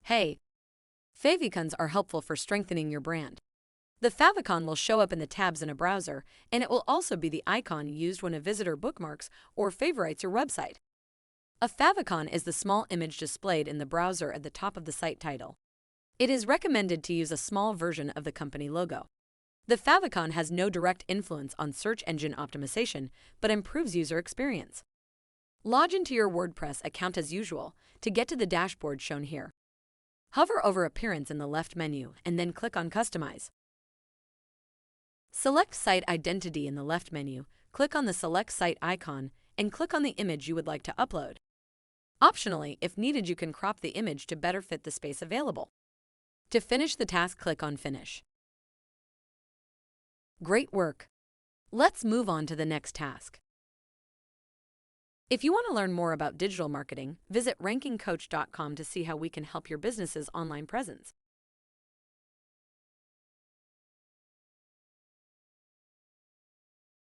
Hey, favicons are helpful for strengthening your brand. The favicon will show up in the tabs in a browser, and it will also be the icon used when a visitor bookmarks or favorites your website. A favicon is the small image displayed in the browser at the top of the site title. It is recommended to use a small version of the company logo. The favicon has no direct influence on search engine optimization, but improves user experience. Log into your WordPress account as usual to get to the dashboard shown here. Hover over Appearance in the left menu and then click on Customize. Select Site Identity in the left menu, click on the Select Site icon, and click on the image you would like to upload. Optionally, if needed, you can crop the image to better fit the space available. To finish the task, click on Finish. Great work! Let's move on to the next task. If you want to learn more about digital marketing, visit rankingcoach.com to see how we can help your business's online presence.